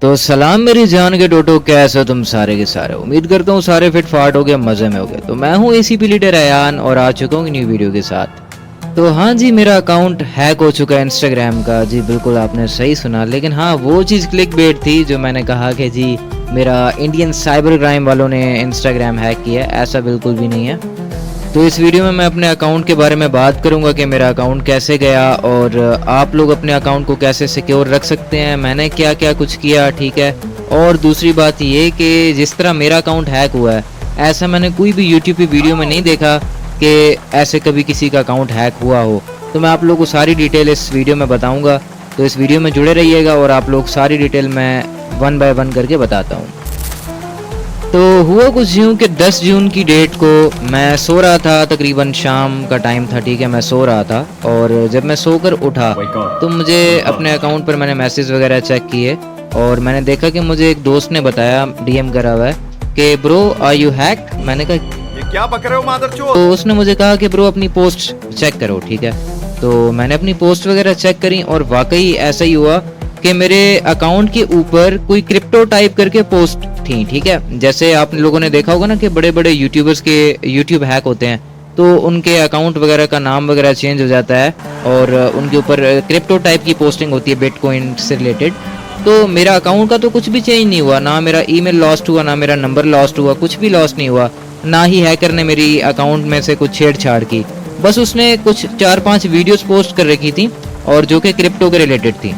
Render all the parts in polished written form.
तो सलाम मेरी जान के टोटो, कैसे हो तुम सारे के सारे। उम्मीद करता हूँ सारे फिट फाट हो गए, मजे में हो गए। तो मैं हूँ एसीपी लीडर अयान और आ चुका हूँ न्यू वीडियो के साथ। तो हाँ जी, मेरा अकाउंट हैक हो चुका है इंस्टाग्राम का। जी बिल्कुल, आपने सही सुना। लेकिन हाँ, वो चीज़ क्लिक बेट थी जो मैंने कहा कि जी मेरा इंडियन साइबर क्राइम वालों ने इंस्टाग्राम हैक किया है, ऐसा बिल्कुल भी नहीं है। तो इस वीडियो में मैं अपने अकाउंट के बारे में बात करूंगा कि मेरा अकाउंट कैसे गया और आप लोग अपने अकाउंट को कैसे सिक्योर रख सकते हैं, मैंने क्या क्या कुछ किया, ठीक है। और दूसरी बात ये कि जिस तरह मेरा अकाउंट हैक हुआ है, ऐसा मैंने कोई भी यूट्यूब की वीडियो में नहीं देखा कि ऐसे कभी किसी का अकाउंट हैक हुआ हो। तो मैं आप लोगों को सारी डिटेल इस वीडियो में बताऊँगा, तो इस वीडियो में जुड़े रहिएगा और आप लोग सारी डिटेल मैं 1 बाय 1 करके बताता हूँ। तो हुआ कुछ यूँ कि 10 जून की डेट को मैं सो रहा था, तकरीबन शाम का टाइम था, ठीक है। मैं सो रहा था और जब मैं सोकर उठा तो मुझे अपने अकाउंट पर मैंने मैसेज वगैरह चेक किए और मैंने देखा कि मुझे एक दोस्त ने बताया, डीएम करा हुआ है कि ब्रो आर यू हैक। मैंने कहा ये क्या बक रहे हो मादरचोद। तो उसने मुझे कहा कि ब्रो अपनी पोस्ट चेक करो, ठीक है। तो मैंने अपनी पोस्ट वगैरह चेक करी और वाकई ऐसा ही हुआ कि मेरे अकाउंट के ऊपर कोई क्रिप्टो टाइप करके पोस्ट थी, ठीक है। जैसे आप लोगों ने देखा होगा ना कि बड़े बड़े यूट्यूबर्स के यूट्यूब हैक होते हैं तो उनके अकाउंट वगैरह का नाम वगैरह चेंज हो जाता है और उनके ऊपर क्रिप्टो टाइप की पोस्टिंग होती है बिटकॉइन से रिलेटेड। तो मेरा अकाउंट का तो कुछ भी चेंज नहीं हुआ, ना मेरा ईमेल लॉस्ट हुआ, ना मेरा नंबर लॉस्ट हुआ, कुछ भी लॉस्ट नहीं हुआ। ना ही हैकर ने मेरी अकाउंट में से कुछ छेड़छाड़ की। बस उसने कुछ 4-5 वीडियोस पोस्ट कर रखी थी और जो कि क्रिप्टो के रिलेटेड थी।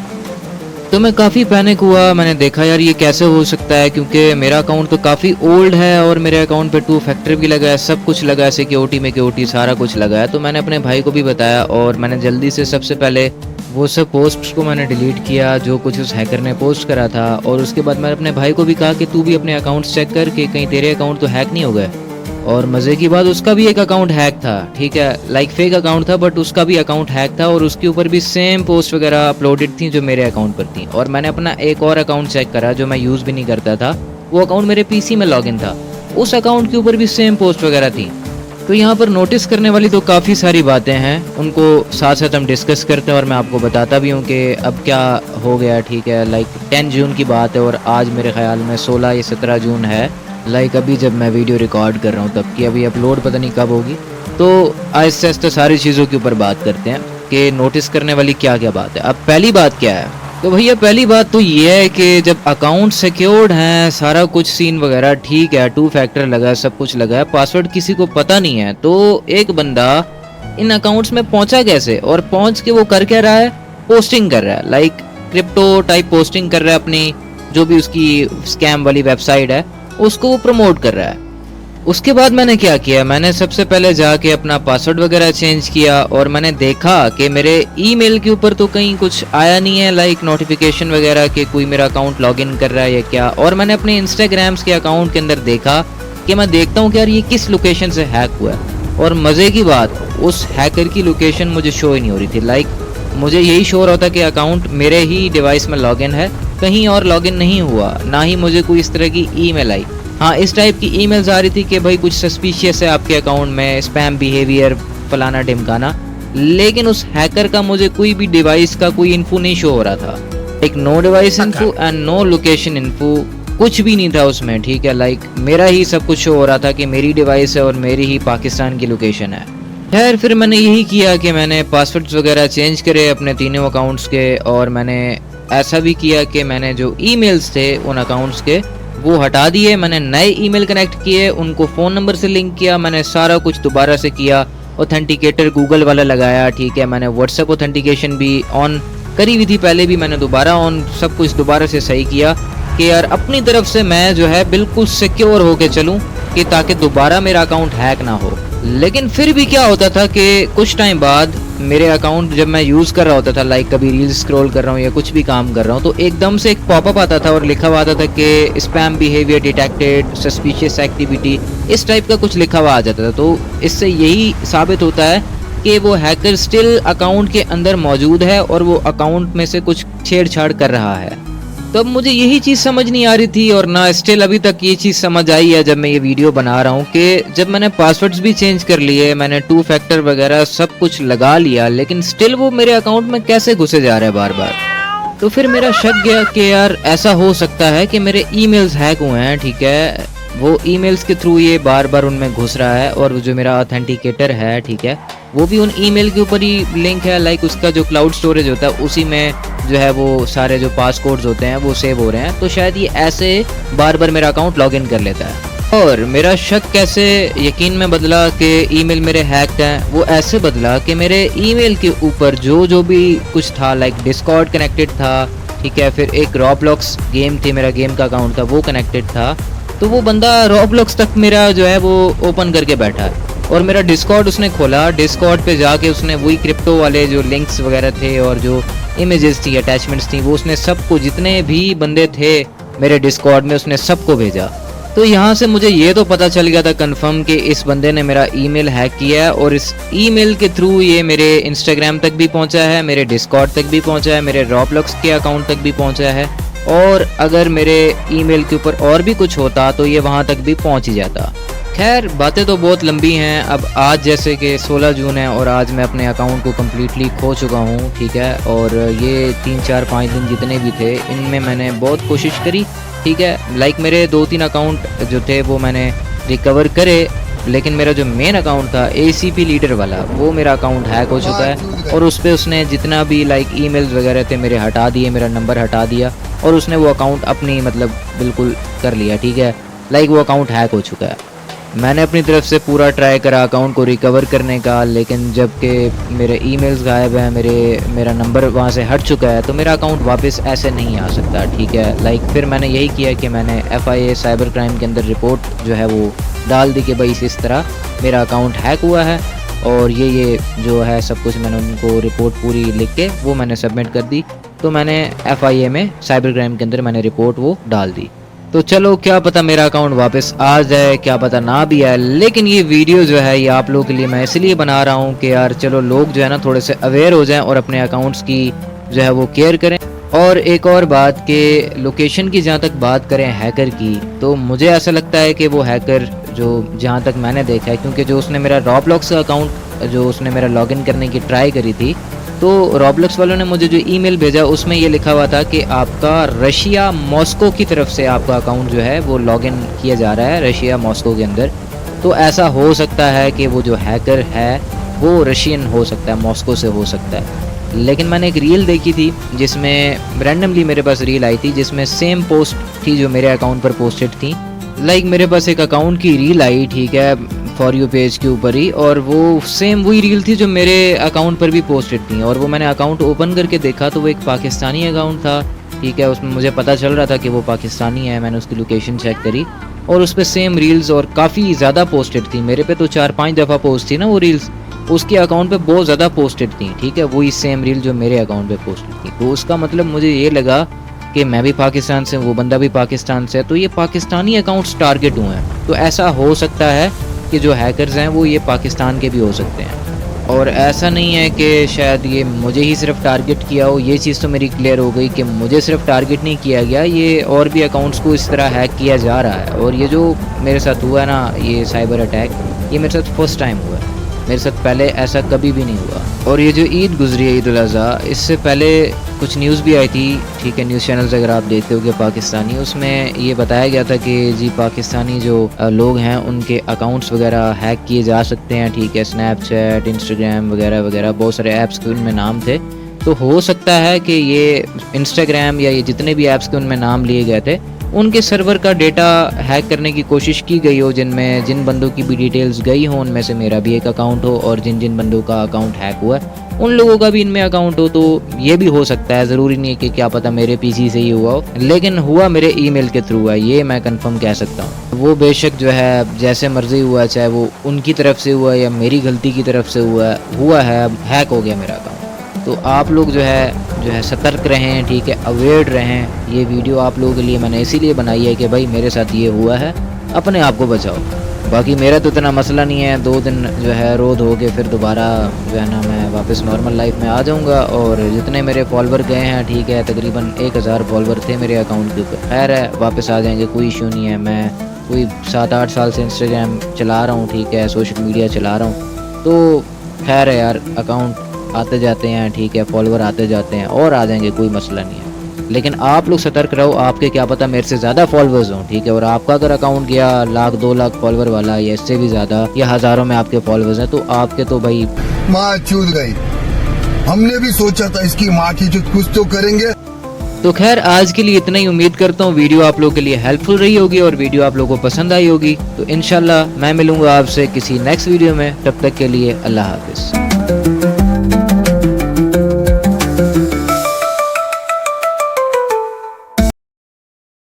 तो मैं काफ़ी पैनिक हुआ, मैंने देखा यार ये कैसे हो सकता है, क्योंकि मेरा अकाउंट तो काफ़ी ओल्ड है और मेरे अकाउंट पे 2 फैक्टर भी लगा है, सब कुछ लगा है, सिक्योरिटी में सिक्योरिटी सारा कुछ लगा है। तो मैंने अपने भाई को भी बताया और मैंने जल्दी से सबसे पहले वो सब पोस्ट्स को मैंने डिलीट किया जो कुछ उस हैकर ने पोस्ट करा था। और उसके बाद मैंने अपने भाई को भी कहा कि तू भी अपने अकाउंट्स चेक कर कि कहीं तेरे अकाउंट तो हैक नहीं हो गए। और मज़े की बात, उसका भी एक अकाउंट हैक था, ठीक है। लाइक फेक अकाउंट था बट उसका भी अकाउंट हैक था और उसके ऊपर भी सेम पोस्ट वगैरह अपलोडेड थी जो मेरे अकाउंट पर थी। और मैंने अपना एक और अकाउंट चेक करा जो मैं यूज़ भी नहीं करता था, वो अकाउंट मेरे पीसी में लॉगिन था, उस अकाउंट के ऊपर भी सेम पोस्ट वगैरह थी। तो यहाँ पर नोटिस करने वाली तो काफ़ी सारी बातें हैं, उनको साथ साथ हम डिस्कस करते हैं और मैं आपको बताता भी हूँ कि अब क्या हो गया, ठीक है। लाइक 10 जून की बात है और आज मेरे ख्याल में 16 या 17 जून है। लाइक अभी जब मैं वीडियो रिकॉर्ड कर रहा हूँ तब की, अभी अपलोड पता नहीं कब होगी। तो आहिस्ते आहिस्ते सारी चीज़ों के ऊपर बात करते हैं कि नोटिस करने वाली क्या क्या बात है। अब पहली बात क्या है, तो भैया पहली बात तो ये है कि जब अकाउंट सिक्योर्ड हैं, सारा कुछ सीन वगैरह ठीक है, 2 फैक्टर लगा है, सब कुछ लगा है, पासवर्ड किसी को पता नहीं है, तो एक बंदा इन अकाउंट्स में पहुंचा कैसे और पहुंच के वो कर क्या रहा है, पोस्टिंग कर रहा है। लाइक क्रिप्टो टाइप पोस्टिंग कर रहा है, अपनी जो भी उसकी स्कैम वाली वेबसाइट है उसको वो प्रमोट कर रहा है। उसके बाद मैंने क्या किया, मैंने सबसे पहले जाके अपना पासवर्ड वगैरह चेंज किया और मैंने देखा कि मेरे ईमेल के ऊपर तो कहीं कुछ आया नहीं है, लाइक नोटिफिकेशन वगैरह कि कोई मेरा अकाउंट लॉगिन कर रहा है या क्या। और मैंने अपने इंस्टाग्राम्स के अकाउंट के अंदर देखा कि मैं देखता हूँ कि यार ये किस लोकेशन से हैक हुआ है। और मज़े की बात, उस हैकर की लोकेशन मुझे शो ही नहीं हो रही थी। लाइक मुझे यही शो हो रहा था कि अकाउंट मेरे ही डिवाइस में लॉगिन है, कहीं और लॉगिन नहीं हुआ, ना ही मुझे कोई इस तरह की ईमेल आई। हाँ, इस टाइप की ईमेल्स आ रही थी कि भाई कुछ सस्पिशियस है आपके अकाउंट में, स्पैम बिहेवियर फलाना ढिमकाना। लेकिन उस हैकर का मुझे कोई भी डिवाइस का कोई इन्फो नहीं शो हो रहा था। एक no device info and no location info, कुछ भी नहीं था उसमें, ठीक है। लाइक मेरा ही सब कुछ शो हो रहा था कि मेरी डिवाइस है और मेरी ही पाकिस्तान की लोकेशन है। खैर फिर मैंने यही किया कि मैंने पासवर्ड्स वगैरह चेंज करे अपने तीनों अकाउंट्स के और मैंने ऐसा भी किया कि मैंने जो ईमेल्स थे उन अकाउंट्स के वो हटा दिए, मैंने नए ईमेल कनेक्ट किए, उनको फ़ोन नंबर से लिंक किया, मैंने सारा कुछ दोबारा से किया, ऑथेंटिकेटर गूगल वाला लगाया, ठीक है। मैंने व्हाट्सएप ऑथेंटिकेशन भी ऑन करी हुई थी पहले भी, मैंने दोबारा ऑन सब कुछ दोबारा से सही किया कि यार अपनी तरफ से मैं जो है बिल्कुल सिक्योर होके चलूँ कि ताकि दोबारा मेरा अकाउंट हैक ना हो। लेकिन फिर भी क्या होता था कि कुछ टाइम बाद मेरे अकाउंट जब मैं यूज़ कर रहा होता था, लाइक कभी रील्स स्क्रॉल कर रहा हूँ या कुछ भी काम कर रहा हूँ, तो एकदम से एक पॉपअप आता था और लिखा हुआ आता था कि spam behaviour detected, suspicious activity, इस टाइप का कुछ लिखा हुआ आ जाता था। तो इससे यही साबित होता है कि वो हैकर स्टिल अकाउंट के अंदर मौजूद है और वो अकाउंट में से कुछ छेड़छाड़ कर रहा है। तो अब मुझे यही चीज़ समझ नहीं आ रही थी और ना स्टिल अभी तक ये चीज़ समझ आई है जब मैं ये वीडियो बना रहा हूँ कि जब मैंने पासवर्ड्स भी चेंज कर लिए, मैंने 2 फैक्टर वगैरह सब कुछ लगा लिया, लेकिन स्टिल वो मेरे अकाउंट में कैसे घुसे जा रहा है बार बार। तो फिर मेरा शक गया कि यार ऐसा हो सकता है कि मेरे ईमेल्स हैक हुए हैं, ठीक है, वो ईमेल्स के थ्रू ये बार बार उनमें घुस रहा है, और जो मेरा ऑथेंटिकेटर है, ठीक है, वो भी उन ईमेल के ऊपर ही लिंक है, लाइक उसका जो क्लाउड स्टोरेज होता है उसी में जो है वो सारे जो पासकोड्स होते हैं वो सेव हो रहे हैं। तो शायद ये ऐसे बार बार मेरा अकाउंट लॉगिन कर लेता है। और मेरा शक कैसे यकीन में बदला कि ईमेल मेरे हैक्ड हैं, वो ऐसे बदला कि मेरे ईमेल के ऊपर जो भी कुछ था, लाइक डिस्कॉर्ड कनेक्टेड था, ठीक है, फिर एक रॉब्लॉक्स गेम थी, मेरा गेम का अकाउंट था वो कनेक्टेड था। तो वो बंदा रॉब्लॉक्स तक मेरा जो है वो ओपन करके बैठा है, और मेरा डिस्कॉर्ड उसने खोला, डिस्कॉर्ड पे जाके उसने वही क्रिप्टो वाले जो लिंक्स वगैरह थे और जो इमेजेस थी, अटैचमेंट्स थी, वो उसने सबको, जितने भी बंदे थे मेरे डिस्कॉर्ड में, उसने सबको भेजा। तो यहाँ से मुझे ये तो पता चल गया था कंफर्म कि इस बंदे ने मेरा ईमेल हैक किया है, और इस ईमेल के थ्रू ये मेरे इंस्टाग्राम तक भी पहुँचा है, मेरे डिस्कॉर्ड तक भी पहुँचा है, मेरे रॉब्लॉक्स के अकाउंट तक भी पहुँचा है, और अगर मेरे ईमेल के ऊपर और भी कुछ होता तो ये वहाँ तक भी पहुँच ही जाता। खैर बातें तो बहुत लंबी हैं। अब आज जैसे कि 16 जून है और आज मैं अपने अकाउंट को कम्प्लीटली खो चुका हूँ, ठीक है, और ये 3 4 5 दिन जितने भी थे इनमें मैंने बहुत कोशिश करी, ठीक है, लाइक मेरे 2-3 अकाउंट जो थे वो मैंने रिकवर करे, लेकिन मेरा जो मेन अकाउंट था ACP लीडर वाला, वो मेरा अकाउंट हैक हो चुका है, और उस पर उसने जितना भी लाइक ईमेल्स वगैरह थे मेरे हटा दिए, मेरा नंबर हटा दिया, और उसने वो अकाउंट अपनी मतलब बिल्कुल कर लिया, ठीक है, लाइक वो अकाउंट हैक हो चुका है। मैंने अपनी तरफ से पूरा ट्राई करा अकाउंट को रिकवर करने का, लेकिन जबकि मेरे ईमेल्स गायब हैं, मेरा नंबर वहाँ से हट चुका है, तो मेरा अकाउंट वापस ऐसे नहीं आ सकता, ठीक है, लाइक फिर मैंने यही किया कि मैंने FIA साइबर क्राइम के अंदर रिपोर्ट जो है वो डाल दी कि भाई इस तरह मेरा अकाउंट हैक हुआ है, और ये जो है सब कुछ मैंने उनको रिपोर्ट पूरी लिख के वो मैंने सबमिट कर दी। तो मैंने FIA में साइबर क्राइम के अंदर मैंने रिपोर्ट वो डाल दी। तो चलो क्या पता मेरा अकाउंट वापस आ जाए, क्या पता ना भी आए, लेकिन ये वीडियो जो है ये आप लोगों के लिए मैं इसलिए बना रहा हूँ कि यार चलो लोग जो है ना थोड़े से अवेयर हो जाएं और अपने अकाउंट्स की जो है वो केयर करें। और एक और बात कि लोकेशन की जहाँ तक बात करें हैकर की, तो मुझे ऐसा लगता है कि वो हैकर जो जहाँ तक मैंने देखा है, क्योंकि जो उसने मेरा रॉब्लॉक्स का अकाउंट जो उसने मेरा लॉगिन करने की ट्राई करी थी, तो रॉब्लॉक्स वालों ने मुझे जो ईमेल भेजा उसमें ये लिखा हुआ था कि आपका रशिया मॉस्को की तरफ से आपका अकाउंट जो है वो लॉगिन किया जा रहा है रशिया मॉस्को के अंदर। तो ऐसा हो सकता है कि वो जो हैकर है वो रशियन हो सकता है, मॉस्को से हो सकता है। लेकिन मैंने एक रील देखी थी जिसमें रैंडमली मेरे पास रील आई थी जिसमें सेम पोस्ट थी जो मेरे अकाउंट पर पोस्टेड थी, लाइक मेरे पास एक अकाउंट की रील आई, ठीक है, फॉर यू पेज के ऊपर ही, और वो सेम वही रील थी जो मेरे अकाउंट पर भी पोस्टेड थी, और वो मैंने अकाउंट ओपन करके देखा तो वो एक पाकिस्तानी अकाउंट था, ठीक है, उसमें मुझे पता चल रहा था कि वो पाकिस्तानी है। मैंने उसकी लोकेशन चेक करी और उस पर सेम रील्स और काफ़ी ज़्यादा पोस्टेड थी, मेरे पे तो 4-5 दफ़ा पोस्ट थी ना वो रील्स, उसके अकाउंट पे बहुत ज़्यादा पोस्टेड थी, ठीक है, वही सेम रील जो मेरे अकाउंट पे पोस्टेड थी। तो उसका मतलब मुझे ये लगा कि मैं भी पाकिस्तान से, वो बंदा भी पाकिस्तान से है, तो ये पाकिस्तानी अकाउंट्स टारगेट हुए हैं। तो ऐसा हो सकता है कि जो हैकर्स हैं वो ये पाकिस्तान के भी हो सकते हैं, और ऐसा नहीं है कि शायद ये मुझे ही सिर्फ टारगेट किया हो। ये चीज़ तो मेरी क्लियर हो गई कि मुझे सिर्फ टारगेट नहीं किया गया, ये और भी अकाउंट्स को इस तरह हैक किया जा रहा है। और ये जो मेरे साथ हुआ ना, ये साइबर अटैक, ये मेरे साथ फर्स्ट टाइम हुआ है, मेरे साथ पहले ऐसा कभी भी नहीं हुआ। और ये जो ईद गुजरी है, ईद उल अज़हा, इससे पहले कुछ न्यूज़ भी आई थी, ठीक है, न्यूज़ चैनल्स अगर आप देखते होगे पाकिस्तानी, उसमें ये बताया गया था कि जी पाकिस्तानी जो लोग हैं उनके अकाउंट्स वगैरह हैक किए जा सकते हैं, ठीक है, स्नैपचैट, इंस्टाग्राम वगैरह वगैरह बहुत सारे ऐप्स के उनमें नाम थे। तो हो सकता है कि ये इंस्टाग्राम या ये जितने भी ऐप्स के उनमें नाम लिए गए थे उनके सर्वर का डेटा हैक करने की कोशिश की गई हो, जिनमें जिन बंदों की भी डिटेल्स गई हो उनमें से मेरा भी एक अकाउंट हो, और जिन जिन बंदों का अकाउंट हैक हुआ है उन लोगों का भी इनमें अकाउंट हो। तो ये भी हो सकता है, ज़रूरी नहीं है कि क्या पता मेरे PC से ही हुआ हो, लेकिन हुआ मेरे ईमेल के थ्रू है, ये मैं कंफर्म कह सकता हूँ। वो बेशक जो है जैसे मर्जी हुआ, चाहे वो उनकी तरफ से हुआ या मेरी गलती की तरफ से हुआ है, हैक हो गया मेरा अकाउंट। तो आप लोग जो है सतर्क रहें, ठीक है, अवेयर रहें। ये वीडियो आप लोगों के लिए मैंने इसीलिए बनाई है कि भाई मेरे साथ ये हुआ है, अपने आप को बचाओ। बाकी मेरा तो इतना मसला नहीं है, 2 दिन जो है रो धो के फिर दोबारा जो है ना मैं वापस नॉर्मल लाइफ में आ जाऊंगा। और जितने मेरे फॉलोवर गए हैं, ठीक है, तकरीबन 1000 फॉलोवर थे मेरे अकाउंट के ऊपर, खैर है वापस आ जाएंगे, कोई इशू नहीं है। मैं कोई 7-8 साल से इंस्टाग्राम चला रहा हूँ, ठीक है, सोशल मीडिया चला रहा हूँ, तो खैर है यार, अकाउंट आते जाते हैं, ठीक है, फॉलोवर आते जाते हैं और आ जाएंगे, कोई मसला नहीं है। लेकिन आप लोग सतर्क रहो, आपके क्या पता मेरे से ज्यादा फॉलोअर्स हों, ठीक है। और आपका अगर अकाउंट गया 1,00,000 2,00,000 फॉलोअर वाला या इससे भी ज्यादा या हजारों में आपके फॉलोअर्स हैं, तो आपके तो भाई माँ चूत गई। हमने भी सोचा था इसकी माँ की चुत कुछ तो करेंगे। तो खैर आज के लिए इतना ही। उम्मीद करता हूँ वीडियो आप लोगों के लिए हेल्पफुल रही होगी और वीडियो आप लोगों को पसंद आई होगी। तो इंशाल्लाह मैं मिलूंगा आपसे किसी नेक्स्ट वीडियो में, तब तक के लिए अल्लाह हाफिज।